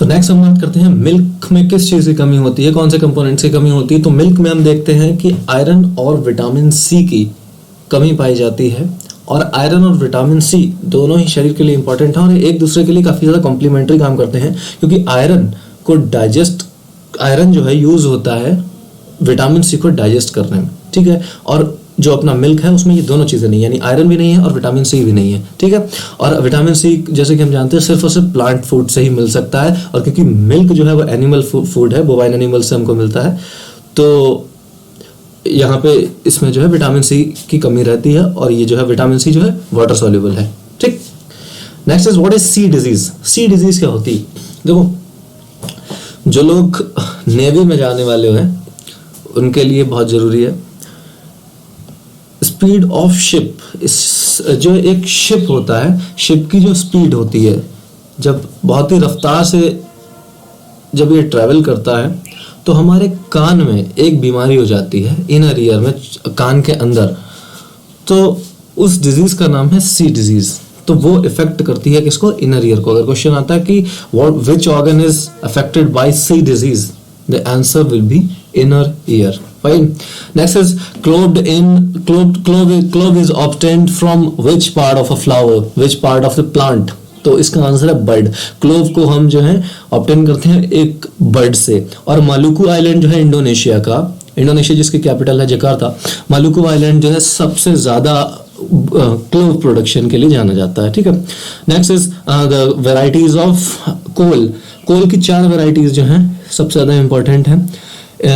Next हम बात करते हैं मिल्क में किस चीज़ की कमी होती है, कौन से कंपोनेंट्स की कमी होती है। तो मिल्क में हम देखते हैं कि आयरन और विटामिन सी की कमी पाई जाती है, और आयरन और विटामिन सी दोनों ही शरीर के लिए इंपॉर्टेंट हैं और एक दूसरे के लिए काफ़ी ज़्यादा कॉम्प्लीमेंट्री काम करते हैं, क्योंकि आयरन जो है यूज़ होता है विटामिन सी को डाइजेस्ट करने में, ठीक है। और जो अपना मिल्क है उसमें ये दोनों चीज़ें नहीं, यानी आयरन भी नहीं है और विटामिन सी भी नहीं है, ठीक है। और विटामिन सी जैसे कि हम जानते हैं सिर्फ और सिर्फ प्लांट फूड से ही मिल सकता है, और क्योंकि मिल्क जो है वो एनिमल फूड है, बोवाइन एनिमल से हमको मिलता है, तो यहाँ पे इसमें जो है विटामिन सी की कमी रहती है, और ये जो है विटामिन सी जो है वाटर सॉल्युबल है, ठीक। Next is what is C disease. C disease क्या होती है? देखो, जो लोग नेवी में जाने वाले हैं उनके लिए बहुत ज़रूरी है स्पीड ऑफ शिप। जो एक शिप होता है, शिप की जो स्पीड होती है, जब बहुत ही रफ्तार से जब ये ट्रैवल करता है तो हमारे कान में एक बीमारी हो जाती है, इनर ईयर में, कान के अंदर, तो उस डिजीज़ का नाम है सी डिजीज़। तो वो इफेक्ट करती है किसको? इनर ईयर को। अगर क्वेश्चन आता है कि which organ is affected by C disease, the answer will be inner ear. Fine. Next is clove is obtained from which part of a flower, which part of the plant? तो इसका answer है bird. Clove को हम जो है obtain करते हैं एक बर्ड से। और मालुकू आइलैंड जो है इंडोनेशिया जिसकी कैपिटल है जकार्ता, मालुकू आइलैंड जो है सबसे ज़्यादा क्लोव प्रोडक्शन के लिए जाना जाता है, ठीक है। Next is the varieties of coal की 4 वेराइटीज जो हैं सबसे ज़्यादा इंपॉर्टेंट हैं।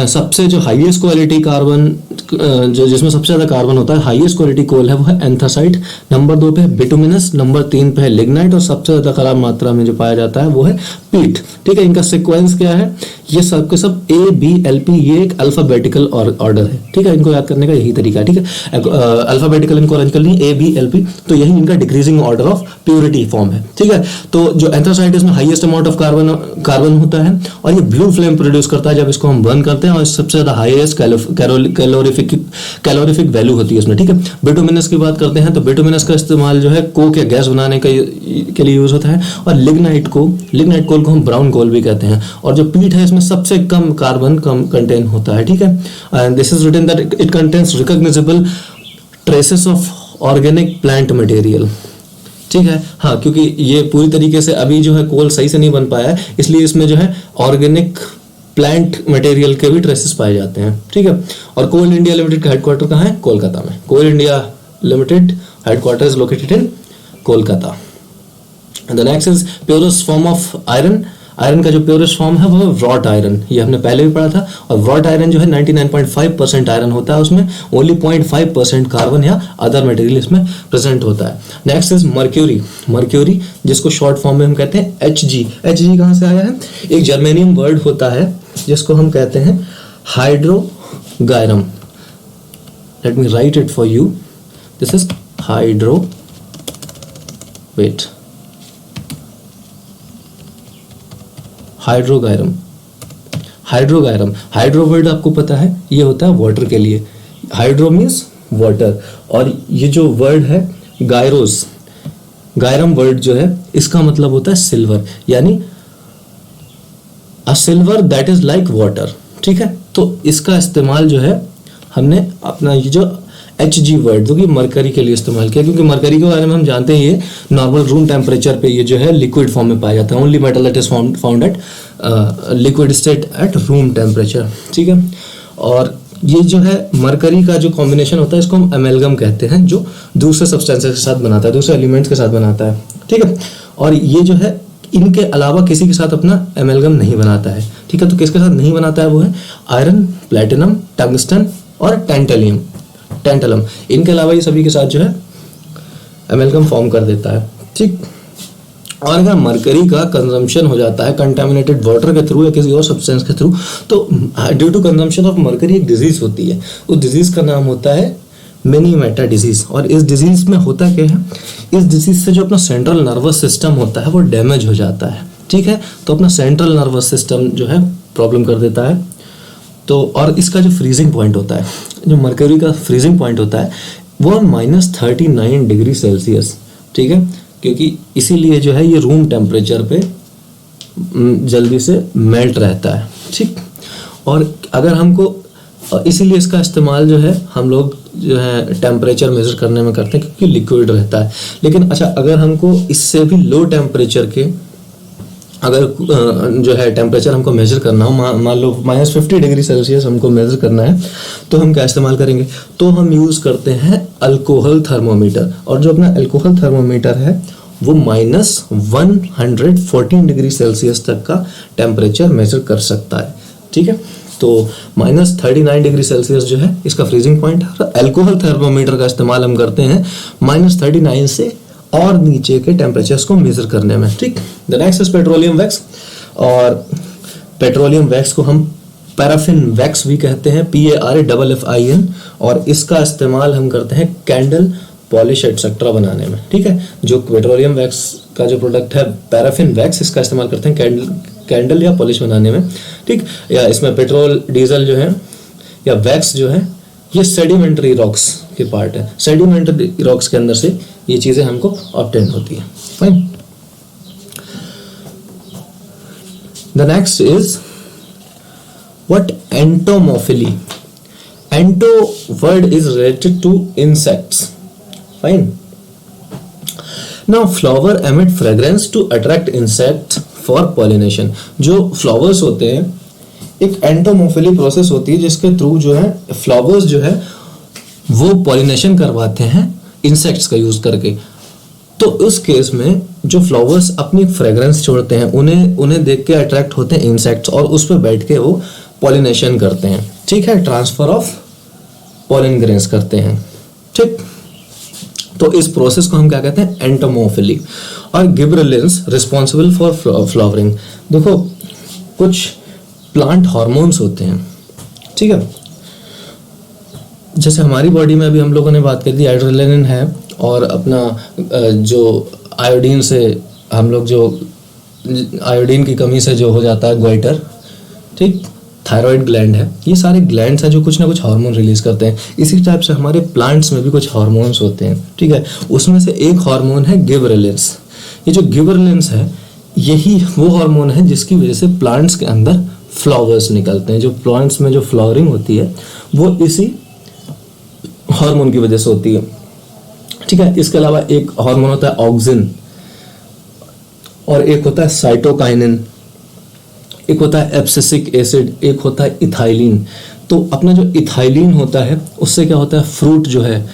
सबसे जो हाईएस्ट क्वालिटी कार्बन, जो जिसमें सबसे ज़्यादा कार्बन होता है, हाईएस्ट क्वालिटी कोल है वो है एंथ्रासाइट, नंबर 2 पे है बिटुमिनस, नंबर 3 पे है लिग्नाइट, और सबसे ज़्यादा खराब मात्रा में जो पाया जाता है वो है पीट, ठीक है। इनका सीक्वेंस क्या है? ये सब के सब ABLP, ये एक अल्फाबेटिकल ऑर्डर है, ठीक है। इनको याद करने का यही तरीका है, ठीक है। अल्फाबेटिकल इनकोलॉजिकल नहीं, ABLP, तो यही इनका decreasing order of purity form है, ठीक है। तो जो एंथ्रासाइट इसमें हाईएस्ट अमाउंट ऑफ कार्बन होता है, और ये ब्लू फ्लेम प्रोड्यूस करता है जब इसको हम बर्न करते हैं, और सबसे ज्यादा हाईएस्ट कैलोरीफिक वैल्यू होती है इसमें, ठीक है। बिटुमिनस की बात करते हैं तो बिटुमिनस का इस्तेमाल जो है कोक या गैस बनाने के लिए यूज होता है, और लिग्नाइट कोल को हम ब्राउन कोल भी कहते हैं। और जो पीट है इसमें सबसे कम कार्बन कंटेन होता है, ठीक है। And this is written that it contains recognisable traces of organic plant material, ठीक है। हाँ, क्योंकि ये पूरी तरीके से अभी जो है कोल सही से नहीं बन पाया है, इसलिए इसमें जो है ऑर्गेनिक प्लांट मटेरियल के भी ट्रेसेस पाए जाते हैं, ठीक है। और कोल इंडिया लिमिटेड का हेडक्वार्टर कहाँ है? कोलकाता में। Coal India Limited headquarter is located in Kolkata. The next is purest form of iron. Iron का जो प्योरेस्ट फॉर्म है वो है व्रॉट आयरन, ये हमने पहले भी पढ़ा था। और व्रॉट आयरन जो है 99.5% आयरन होता है, उसमें ओनली 0.5% कार्बन या अदर मटेरियल इसमें प्रेजेंट होता है। नेक्स्ट इज मर्क्यूरी, जिसको शॉर्ट फॉर्म में हम कहते हैं Hg। Hg कहाँ से आया है? एक जर्मेनियम वर्ड होता है जिसको हम कहते हैं hydrargyrum. Let me write it for you, this is hydrargyrum. Hydro word आपको पता है, ये होता है वाटर के लिए। हाइड्रो मीन्स वाटर, और ये जो वर्ड है गायरम वर्ड जो है इसका मतलब होता है सिल्वर, यानी अ silver that is like water, ठीक है। तो इसका इस्तेमाल जो है हमने अपना ये जो Hg वर्ड जो कि मरकरी के लिए इस्तेमाल किया, क्योंकि मरकरी के बारे में हम जानते हैं ये नॉर्मल रूम टेम्परेचर पे ये जो है लिक्विड फॉर्म में पाया जाता है। Only metal that is found at liquid state at room temperature, ठीक है। और ये जो है मरकरी का जो कॉम्बिनेशन होता है इसको हम एमेलगम कहते हैं, जो दूसरे सब्सटेंसेस के साथ बनाता है, दूसरे एलिमेंट्स के साथ बनाता है, ठीक है। और ये जो है इनके अलावा किसी के साथ अपना एमेलगम नहीं बनाता है, ठीक है। तो किसके साथ नहीं बनाता है? वो है आयरन, प्लेटिनम, टंगस्टन और टेंटलम। इनके अलावा ये सभी के साथ जो है एमेलगम फॉर्म कर देता है, ठीक। और अगर मरकरी का कंजम्पशन हो जाता है कंटामिनेटेड वाटर के थ्रू या किसी और सब्सटेंस के थ्रू, तो due to consumption of mercury एक डिजीज होती है, उस डिजीज का नाम होता है मिनीमेटा डिजीज। और इस डिजीज में होता क्या है? इस डिजीज से जो अपना सेंट्रल नर्वस सिस्टम होता है वो डैमेज हो जाता है, ठीक है। तो अपना सेंट्रल नर्वस सिस्टम जो है प्रॉब्लम कर देता है। तो और इसका जो फ्रीजिंग पॉइंट होता है, जो मरकरी का फ्रीजिंग पॉइंट होता है वो -39 डिग्री सेल्सियस, ठीक है। क्योंकि इसीलिए जो है ये रूम टेम्परेचर पे जल्दी से मेल्ट रहता है, ठीक। और अगर हमको इसीलिए इसका इस्तेमाल जो है हम लोग जो है टेम्परेचर मेज़र करने में करते हैं क्योंकि लिक्विड रहता है। लेकिन अच्छा, अगर हमको इससे भी लो टेम्परेचर के अगर जो है टेम्परेचर हमको मेज़र करना हो, मान लो -50°C हमको मेज़र करना है, तो हम क्या इस्तेमाल करेंगे? तो हम यूज़ करते हैं अल्कोहल थर्मोमीटर। और जो अपना अल्कोहल थर्मोमीटर है वो -114°C तक का टेम्परेचर मेज़र कर सकता है, ठीक है। तो -39°C जो है इसका फ्रीजिंग पॉइंट है। और अल्कोहल थर्मोमीटर का इस्तेमाल हम करते हैं -39 से और नीचे के टेम्परेचर्स को मेजर करने में, ठीक। The next is petroleum wax. और पेट्रोलियम वैक्स को हम पैराफिन वैक्स भी कहते हैं, PARAFFIN। और इसका इस्तेमाल हम करते हैं कैंडल, पॉलिश एक्सेट्रा बनाने में, ठीक है। जो पेट्रोलियम वैक्स का जो प्रोडक्ट है पैराफिन वैक्स, इसका इस्तेमाल करते हैं कैंडल या पॉलिश बनाने में, ठीक। या इसमें पेट्रोल, डीजल जो है या वैक्स जो है ये सेडिमेंट्री रॉक्स के पार्ट है। सेडिमेंट्री रॉक्स के अंदर से ये चीजें हमको ऑब्टेन होती है, fine. The next is what entomophily. Ento word is related to insects, fine. Now flower emit fragrance to attract insect for pollination. जो फ्लावर्स होते हैं, एक एंटोमोफिली प्रोसेस होती है जिसके थ्रू जो है फ्लावर्स जो है वो पॉलिनेशन करवाते हैं इंसेक्ट्स का यूज करके। तो उस केस में जो फ्लावर्स अपनी फ्रेग्रेंस छोड़ते हैं उन्हें देख के अट्रैक्ट होते हैं इंसेक्ट्स और उस पर बैठ के वो पॉलिनेशन करते हैं, ठीक है। ट्रांसफर ऑफ पॉलन ग्रेन्स करते हैं, ठीक। तो इस प्रोसेस को हम क्या कहते हैं? एंटोमोफिली। और गिबरेलिंस रिस्पॉन्सिबल फॉर फ्लावरिंग। देखो कुछ प्लांट हार्मोन्स होते हैं, ठीक है। जैसे हमारी बॉडी में अभी हम लोगों ने बात करी थी एड्रेनलिन है, और अपना जो आयोडीन से हम लोग जो आयोडीन की कमी से जो हो जाता है ग्वाइटर, ठीक। थायराइड ग्लैंड है, ये सारे ग्लैंड्स हैं जो कुछ ना कुछ हार्मोन रिलीज करते हैं। इसी टाइप से हमारे प्लांट्स में भी कुछ हार्मोन्स होते हैं, ठीक है। उसमें से एक हार्मोन है गिबरेलिंस। ये जो गिबरेलिंस है यही वो हार्मोन है जिसकी वजह से प्लांट्स के अंदर फ्लावर्स निकलते हैं। जो प्लांट्स में जो फ्लावरिंग होती है वो इसी हार्मोन की वजह से होती है, ठीक है। इसके अलावा एक हार्मोन होता है ऑक्सिन, और एक होता है साइटोकाइनिन, एक होता है एब्सिसिक एसिड, एक होता है इथाइलिन। तो अपना जो इथाइलिन होता है उससे क्या होता है, फ्रूट जो है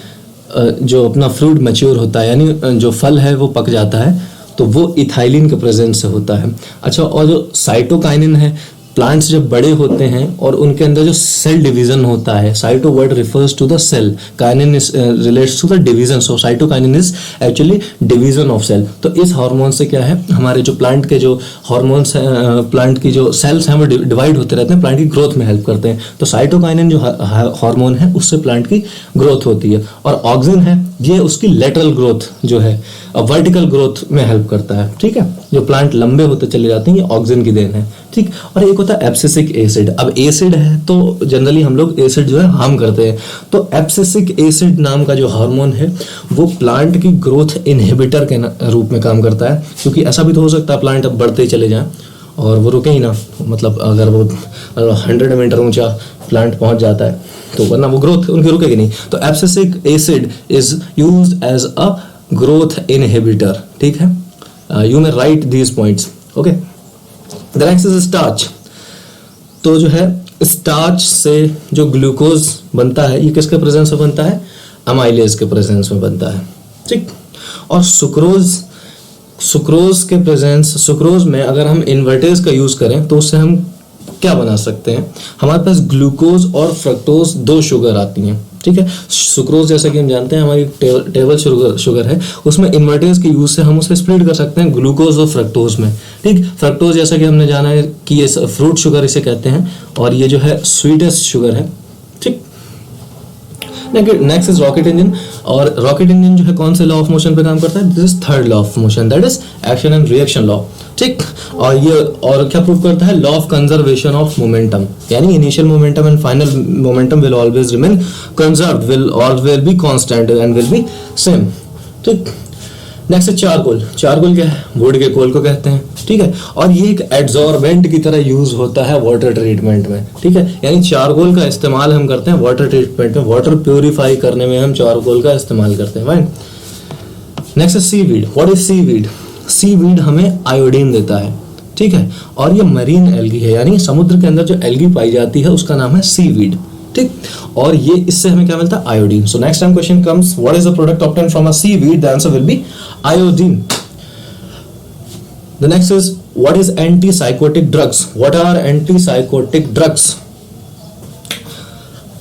जो अपना फ्रूट मैच्योर होता है, यानी जो फल है वो पक जाता है, तो वो इथाइलिन के प्रेजेंस से होता है। अच्छा, और जो साइटोकाइनिन है, प्लांट्स जब बड़े होते हैं और उनके अंदर जो सेल डिवीजन होता है, cyto word refers to the cell, kinin is relates to the division, so cytokinin is actually division of cell. तो इस हार्मोन से क्या है, हमारे जो प्लांट के जो हार्मोन्स हैं, प्लांट की जो सेल्स हैं वो डिवाइड होते रहते हैं, प्लांट की ग्रोथ में हेल्प करते हैं। तो साइटोकाइनिन जो हार्मोन है उससे प्लांट की ग्रोथ होती है, और ऑक्सिन है ये उसकी लेटरल ग्रोथ जो है, वर्टिकल ग्रोथ में हेल्प करता है, ठीक है। जो प्लांट लंबे होते चले जाते हैं ये ऑक्सिन की देन है, ठीक। और एक होता है एब्सिसिक एसिड। अब एसिड है तो जनरली हम लोग एसिड जो है हार्म करते हैं, तो एब्सिसिक एसिड नाम का जो हार्मोन है वो प्लांट की ग्रोथ इनहिबिटर के रूप में काम करता है। क्योंकि ऐसा भी तो हो सकता है प्लांट अब बढ़ते ही चले जाएं और वो रुके ही ना, मतलब अगर वो 100 मीटर ऊंचा प्लांट पहुंच जाता है तो वरना वो ग्रोथ उनकी रुकेगी नहीं। तो abscisic acid is used as a growth inhibitor, ठीक है। You may write these points, okay. The next is starch. तो जो है स्टार्च से जो ग्लूकोज बनता है ये किसके प्रेजेंस में बनता है, अमाइलेज के प्रेजेंस में बनता है, ठीक। और सुक्रोज के प्रेजेंस, सुक्रोज में अगर हम इन्वर्टेज का यूज करें तो उससे हम क्या बना सकते हैं, हमारे पास ग्लूकोज और फ्रक्टोज दो शुगर आती हैं, ठीक है। सुक्रोज जैसा कि हम जानते हैं हमारी टेबल शुगर है, उसमें इन्वर्टेज के यूज से हम उसे स्प्लिट कर सकते हैं ग्लूकोज और फ्रक्टोज में, ठीक। फ्रक्टोज जैसा कि हमने जाना है कि ये फ्रूट शुगर इसे कहते हैं, और ये जो है स्वीटेस्ट शुगर है, ठीक। Next is rocket engine. और रॉकेट इंजन जो है कौन से लॉ ऑफ मोशन पे काम करता है, this is third law of motion, that is action and reaction law, ठीक। और ये और क्या प्रूव करता है, law of conservation of momentum, यानी initial momentum and final momentum will always remain conserved, will always be constant and will be same, ठीक। Next है चारकोल। चारकोल क्या है? वुड के कोल को कहते हैं, ठीक है। और ये एक एड्सॉर्बेंट की तरह यूज होता है वाटर ट्रीटमेंट में, ठीक है। यानी चारकोल का इस्तेमाल हम करते हैं वाटर ट्रीटमेंट में, वाटर प्योरीफाई करने में हम चारकोल का इस्तेमाल करते हैं, फाइन। नेक्स्ट है seaweed. What is seaweed? Seaweed हमें आयोडीन देता है, ठीक है। और ये मरीन एल्गी है, यानी समुद्र के अंदर जो एल्गी पाई जाती है उसका नाम है सीवीड, ठीक। और ये इससे हमें क्या मिलता है? Iodine. So next time question comes, what is the product obtained from a seaweed? The answer will be iodine. The next is what is antipsychotic drugs? What are antipsychotic drugs?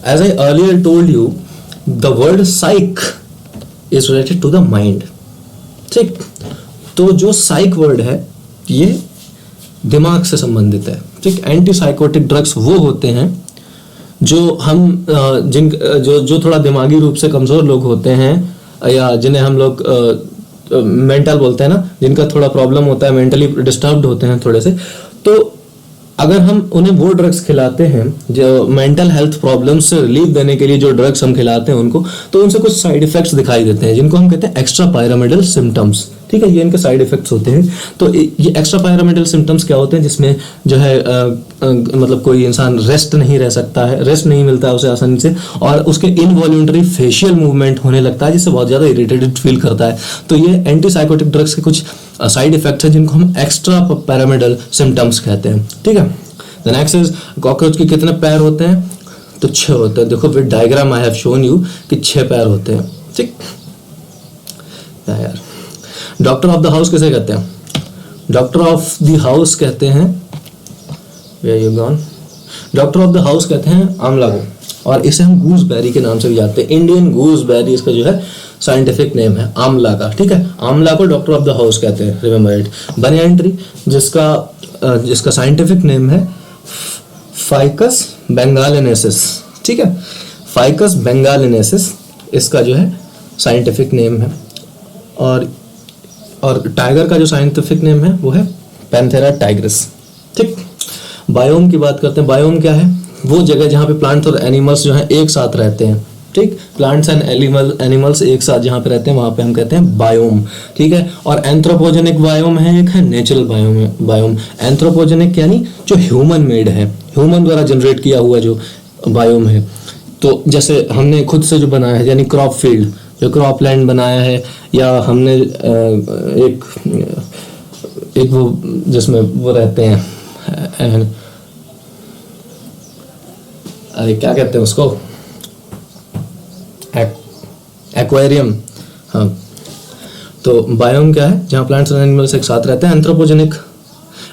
As I earlier told you, the word psych is related to the mind, ठीक। तो जो साइक word है ये दिमाग से संबंधित है, ठीक। एंटीसाइकोटिक ड्रग्स वो होते हैं जो हम जो थोड़ा दिमागी रूप से कमजोर लोग होते हैं, या जिन्हें हम लोग मेंटल बोलते हैं ना, जिनका थोड़ा प्रॉब्लम होता है, मेंटली डिस्टर्ब्ड होते हैं थोड़े से, तो अगर हम उन्हें वो ड्रग्स खिलाते हैं जो मेंटल हेल्थ प्रॉब्लम्स से रिलीफ देने के लिए जो ड्रग्स हम खिलाते हैं उनको, तो उनसे कुछ साइड इफेक्ट्स दिखाई देते हैं जिनको हम कहते हैं एक्स्ट्रा पायरामिडल सिम्टम्स, ठीक है। ये इनके साइड इफेक्ट्स होते हैं। तो ये एक्स्ट्रा पायरामिडल सिम्टम्स क्या होते हैं? जिसमें जो है मतलब कोई इंसान रेस्ट नहीं रह सकता है, रेस्ट नहीं मिलता है उसे आसानी से, और उसके इनवॉल्यूंटरी फेशियल मूवमेंट होने लगता है जिससे बहुत ज़्यादा इरिटेटेड फील करता है। तो ये एंटीसाइकोटिक ड्रग्स के कुछ साइड इफेक्ट्स हैं जिनको हम एक्स्ट्रा पैरामिडल सिम्टम्स कहते हैं, ठीक है। द नेक्स्ट इज कॉकरोच के कितने पैर होते हैं? तो 6 होते हैं। देखो with diagram I have shown you कि 6 पैर होते हैं, ठीक यार। डॉक्टर ऑफ द हाउस किसे कहते हैं? डॉक्टर ऑफ द हाउस कहते हैं, where you gone? Doctor of the house कहते हैं आंवला को, और इसे हम गूसबेरी के नाम से भी जानते हैं। इंडियन गूसबेरी इसका जो है साइंटिफिक नेम है, आंवला का, ठीक है। आंवला को डॉक्टर ऑफ द हाउस कहते हैं, रिमेंबर इट। बनियान ट्री जिसका साइंटिफिक नेम है फाइकस बेंगालिनेसिस, ठीक है। फाइकस बेंगालिनेसिस इसका जो है साइंटिफिक नेम है। और टाइगर का जो साइंटिफिक नेम है वो है पैंथेरा टाइग्रिस, ठीक। बायोम की बात करते हैं। बायोम क्या है? वो जगह जहाँ पे प्लांट्स और एनिमल्स जो है एक साथ रहते हैं, ठीक। प्लांट्स एंड एनिमल्स एक साथ जहाँ पे रहते हैं वहाँ पे हम कहते हैं बायोम, ठीक है। और एंथ्रोपोजेनिक बायोम है, एक है नेचुरल बायोम। एंथ्रोपोजेनिक यानी जो ह्यूमन मेड है, ह्यूमन द्वारा जनरेट किया हुआ जो बायोम है। तो जैसे हमने खुद से जो बनाया है, यानी क्रॉप फील्ड, जो क्रॉप लैंड बनाया है, या हमने एक वो जिसमें वो रहते हैं, अरे क्या कहते हैं उसको, एक्वेरियम, हाँ। तो बायोम क्या है? जहाँ प्लांट्स और एनिमल्स एक साथ रहते हैं।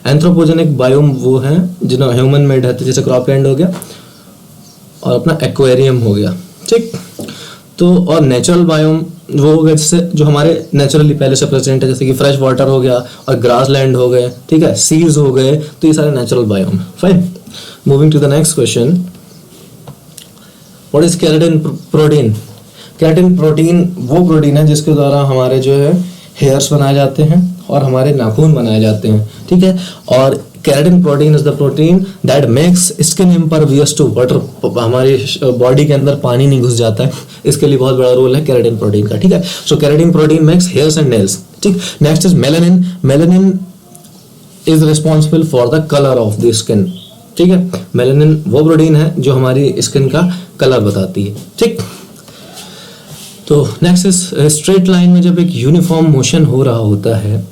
एंथ्रोपोजेनिक बायोम वो हैं जिन्हें ह्यूमन मेड है, जैसे क्रॉपलैंड हो गया और अपना एक्वेरियम हो गया, ठीक। तो और नेचुरल बायोम वो हो गए जैसे जो हमारे नेचुरली पहले से प्रेजेंट है, जैसे कि फ्रेश वाटर हो गया और ग्रास लैंड हो गए, ठीक है, सीज हो गए, तो ये सारे natural biome. Fine, moving to the next question, what is keratin protein? Keratin protein वो प्रोटीन है जिसके द्वारा हमारे जो है हेयर्स बनाए जाते हैं और हमारे नाखून बनाए जाते हैं, ठीक है। और keratin protein is the protein that makes skin impervious to water. हमारी बॉडी के अंदर पानी नहीं घुस जाता है, इसके लिए बहुत बड़ा रोल है केराटिन प्रोटीन का, ठीक है। So keratin protein makes hairs and nails, ठीक। Next is melanin. Melanin is responsible for the colour of the skin, ठीक है। मेलानिन वो प्रोटीन है जो हमारी स्किन का कलर बताती है, ठीक। तो नेक्स्ट इज स्ट्रेट लाइन में जब एक यूनिफॉर्म मोशन हो रहा होता है,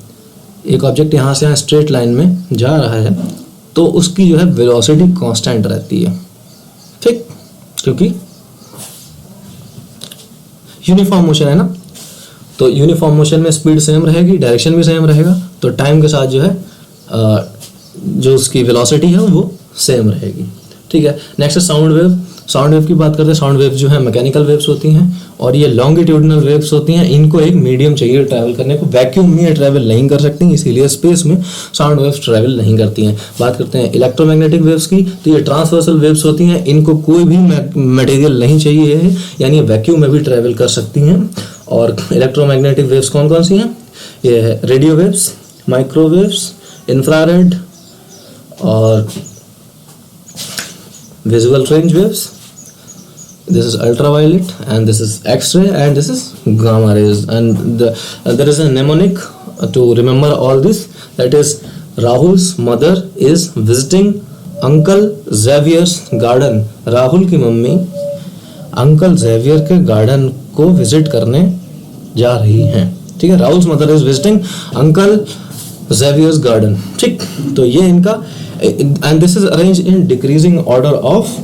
एक ऑब्जेक्ट यहाँ से यहाँ स्ट्रेट लाइन में जा रहा है, तो उसकी जो है वेलोसिटी कांस्टेंट रहती है, ठीक, क्योंकि यूनिफॉर्म मोशन है ना। तो यूनिफॉर्म मोशन में स्पीड सेम रहेगी, डायरेक्शन भी सेम रहेगा, तो टाइम के साथ जो है जो उसकी वेलोसिटी है वो सेम रहेगी, ठीक है। नेक्स्ट है साउंड वेव। साउंड वेव की बात करते हैं। साउंड वेव जो है मैकेनिकल वेव्स होती हैं और ये लॉन्गिट्यूडिनल वेव्स होती हैं। इनको एक मीडियम चाहिए ट्रैवल करने को, वैक्यूम में ये ट्रैवल नहीं कर सकती, इसीलिए स्पेस में साउंड वेव्स ट्रैवल नहीं करती हैं। बात करते हैं इलेक्ट्रोमैग्नेटिक वेव्स की, तो ये ट्रांसवर्सल वेव्स होती हैं, इनको कोई भी मटेरियल नहीं चाहिए है, यानी वैक्यूम में भी ट्रैवल कर सकती हैं। और इलेक्ट्रोमैग्नेटिक वेव्स कौन कौन सी हैं? ये है रेडियो वेव्स, माइक्रोवेव्स, इंफ्रारेड और visual range waves, this is ultraviolet, and this is X-ray, and this is gamma rays. And there is a mnemonic to remember all this. That is, Rahul's mother is visiting Uncle Xavier's garden. Rahul की mummy uncle Xavier के garden को visit करने जा रही हैं. ठीक है, Rahul's mother is visiting uncle Xavier's garden. ठीक, तो ये इनका, and this is arrange in decreasing order of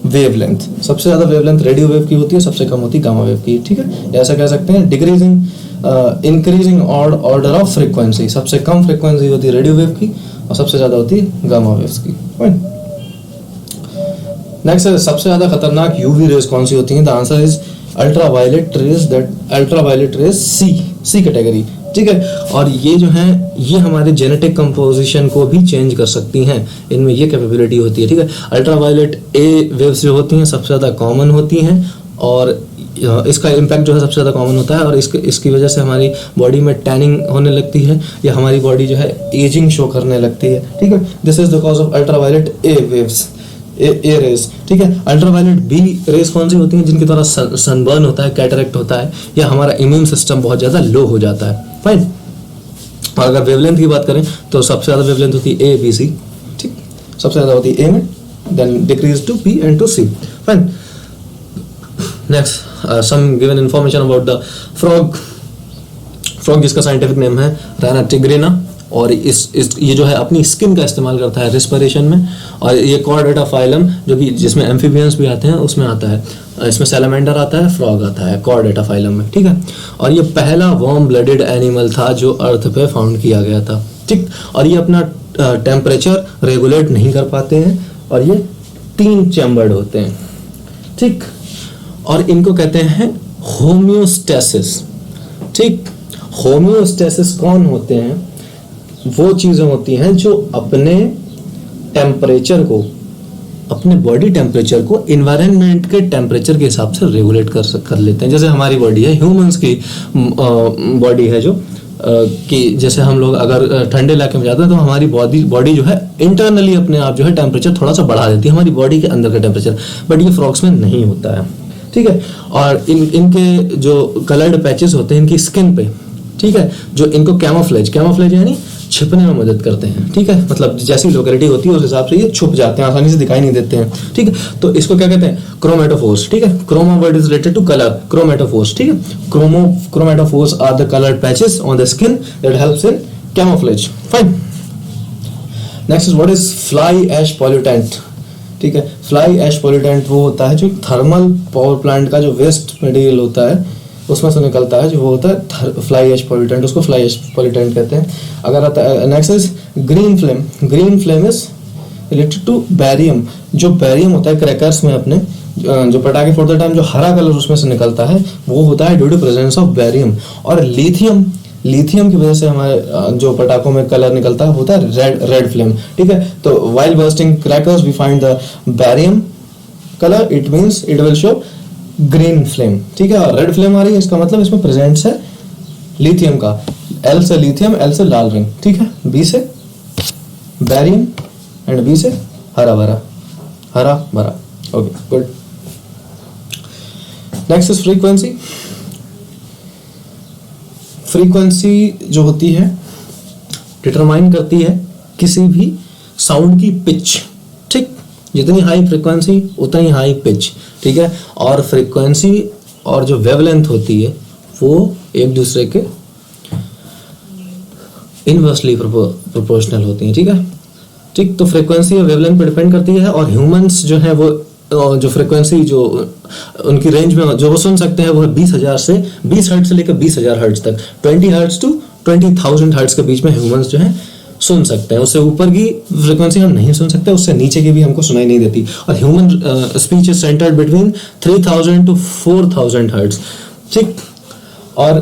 wavelength. सबसे ज्यादा वेवलेंथ रेडियो वेव की होती है, सबसे कम होती है गामा वेव की. ठीक है, ऐसा कह सकते हैं. Decreasing increasing order of frequency, सबसे कम फ्रीक्वेंसी होती है रेडियो वेव की और सबसे ज्यादा होती है गामा वेव्स की. नेक्स्ट है, सबसे ज्यादा खतरनाक यूवी रेज कौन सी होती हैं? The answer is ultraviolet rays. That ultraviolet rays C category. ठीक है, और ये जो है ये हमारे जेनेटिक कंपोजिशन को भी चेंज कर सकती हैं, इनमें ये कैपेबिलिटी होती है. ठीक है, अल्ट्रावायलेट ए वेव्स जो होती हैं सबसे ज़्यादा कॉमन होती हैं और इसका इम्पैक्ट जो है सबसे ज़्यादा कॉमन होता है और इसकी वजह से हमारी बॉडी में टैनिंग होने लगती है या हमारी बॉडी जो है एजिंग शो करने लगती है. ठीक है, this is the cause of ultraviolet A waves, A rays. ठीक है, अल्ट्रावायलेट बी रेज कौन सी होती हैं? जिनकी तरह सनबर्न होता है, कैटरेक्ट होता है या हमारा इम्यून सिस्टम बहुत ज़्यादा लो हो जाता है. फाइन. और अगर वेवलेंथ की बात करें तो सबसे ज़्यादा वेवलेंथ होती है ए बी सी. ठीक, सबसे ज़्यादा होती है ए में, then decrease to B and to C. Fine. Next, some given information about the frog. Frog जिसका साइंटिफिक नेम है राना टिग्रिना और इस ये जो है अपनी स्किन का इस्तेमाल करता है रिस्पिरेशन में. और ये कॉर्डेटा फाइलम जो कि जिसमें एम्फीबियंस भी आते हैं उसमें आता है. इसमें सैलामेंडर आता है, फ्रॉग आता है कॉर्डेटा फाइलम में. ठीक है, और ये पहला वार्म ब्लडेड एनिमल था जो अर्थ पे फाउंड किया गया था. ठीक, और ये अपना टेम्परेचर रेगुलेट नहीं कर पाते हैं और ये 3 चैम्बर्ड होते हैं. ठीक, और इनको कहते हैं होम्योस्टेसिस. ठीक, होम्योस्टेसिस कौन होते हैं? वो चीज़ें होती हैं जो अपने टेम्परेचर को, अपने बॉडी टेम्परेचर को इन्वायरमेंट के टेम्परेचर के हिसाब से रेगुलेट कर लेते हैं. जैसे हमारी बॉडी है, ह्यूमंस की बॉडी है जो कि जैसे हम लोग अगर ठंडे इलाके में जाते हैं तो हमारी बॉडी जो है इंटरनली अपने आप जो है टेम्परेचर थोड़ा सा बढ़ा देती है, हमारी बॉडी के अंदर का टेम्परेचर. बट ये फ्रॉग्स में नहीं होता है. ठीक है, और इनके जो कलर्ड पैचेस होते हैं इनकी स्किन पे, ठीक है, जो इनको कैमोफ्लेज यानी छिपने में मदद करते हैं. ठीक है, मतलब जैसी लोकेलिटी होती है उस हिसाब से ये छुप जाते हैं, आसानी से दिखाई नहीं देते हैं. ठीक है, तो इसको क्या कहते हैं? क्रोमेटोफोर्स. ठीक है, chroma word is related to colour, chromatophores. ठीक है, chromatophores are the coloured patches on the skin that helps in camouflage. Fine. Next is what is fly ash pollutant. ठीक है, फ्लाई ऐश पॉल्यूटेंट वो होता है जो थर्मल पावर प्लांट का जो वेस्ट मटेरियल होता है उसमें से निकलता है, जो वो होता है फ्लाई ऐश पॉल्यूटेंट, उसको फ्लाई ऐश पॉल्यूटेंट कहते हैं. अगर आता है next is green flame. Green flame is related to barium. जो बैरियम होता है क्रैकर्स में अपने जो पटाखे फोड़ते टाइम जो हरा कलर उसमें से निकलता है वो होता है due to presence of barium. और लिथियम की वजह से हमारे जो पटाखों में कलर निकलता है होता है रेड फ्लेम. ठीक है, तो while bursting crackers we find the barium colour, it means it will show green flame. ठीक है, और रेड फ्लेम आ रही है इसका मतलब इसमें प्रेजेंस है लिथियम का. एल से लिथियम, एल से लाल रिंग. ठीक है, बी से बैरियम एंड बी से हरा भरा. Okay, good. Next is frequency. Frequency जो होती है डिटरमाइन करती है किसी भी साउंड की पिच. ठीक, जितनी हाई फ्रीक्वेंसी उतना ही हाई पिच. ठीक है, और फ्रीक्वेंसी और जो वेवलेंथ होती है वो एक दूसरे के इनवर्सली प्रोपोर्शनल होती हैं. ठीक है, ठीक, तो फ्रीक्वेंसी और वेवलेंथ पर डिपेंड करती है. और ह्यूमंस जो है वो जो फ्रीक्वेंसी जो उनकी रेंज में जो वो सुन सकते हैं वो है 20,000 से 20 हर्ट्ज से लेकर 20,000 हर्ट्ज तक. 20 हर्ट्ज टू 20,000 हर्ट्ज के बीच में ह्यूमंस जो है सुन सकते हैं. उससे ऊपर की फ्रीक्वेंसी हम नहीं सुन सकते, उससे नीचे की भी हमको सुनाई नहीं देती. और human speech is centred between 3,000 to 4,000 hertz. ठीक, और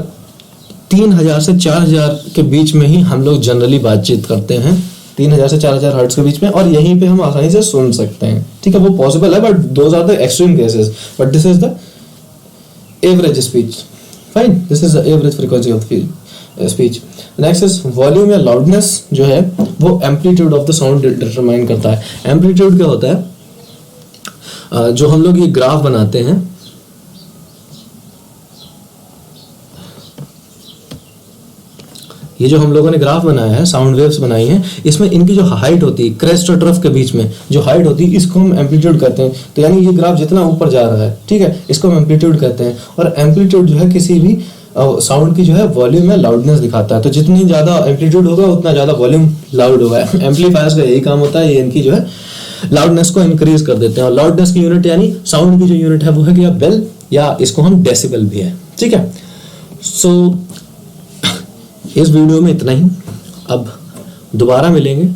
3,000 से 4,000 के बीच में ही हम लोग जनरली बातचीत करते हैं. 3,000 से 4,000 हर्ट्ज के बीच में, और यहीं पे हम आसानी से सुन सकते हैं. ठीक है, वो पॉसिबल है but those are the extreme cases, but this is the average speech. Fine, this is the average frequency of speech. Next is volume या लाउडनेस जो है वो amplitude of the sound determine करता है. एम्पलीट्यूड क्या होता है? जो हम लोग ये ग्राफ बनाते हैं, ये जो हम लोगों ने ग्राफ बनाया है, साउंड वेव्स बनाई हैं, इसमें इनकी जो हाइट होती है क्रेस्ट और ट्रफ के बीच में जो हाइट होती है, इसको हम एम्पलीट्यूड कहते हैं। तो यानी ये ग्राफ जितना ऊपर जा रहा है, ठीक है, इसको हम एम्पलीट्यूड कहते हैं। और एम्पलीट्यूड जो है किसी भी साउंड की जो है वॉल्यूम या लाउडनेस दिखाता है। तो जितनी ज़्यादा एम्पलीट्यूड होगा उतना ज़्यादा वॉल्यूम लाउड होगा। एम्पलीफायर्स का यही काम होता है, ये इनकी जो है लाउडनेस को इंक्रीज कर देते हैं। और लाउडनेस की यूनिट यानी साउंड की जो यूनिट है वो है क्या, बेल, या इसको हम डेसिबल भी है, ठीक है। सो इस वीडियो में इतना ही। अब दोबारा मिलेंगे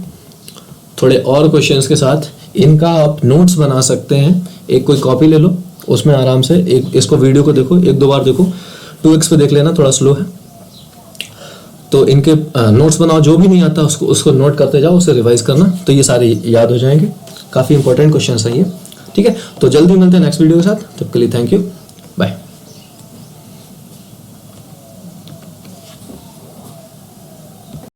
थोड़े और क्वेश्चंस के साथ। इनका आप नोट्स बना सकते हैं, एक कोई कॉपी ले लो, उसमें आराम से एक इसको वीडियो को देखो, एक दो बार देखो, 2x पे देख लेना, थोड़ा स्लो है। तो इनके नोट्स बनाओ, जो भी नहीं आता उसको नोट करते जाओ, उसे रिवाइज करना, तो ये सारे याद हो जाएंगे। काफ़ी इंपॉर्टेंट क्वेश्चन है ये, ठीक है। तो जल्दी मिलते हैं नेक्स्ट वीडियो के साथ, तब के लिए थैंक यू, बाय।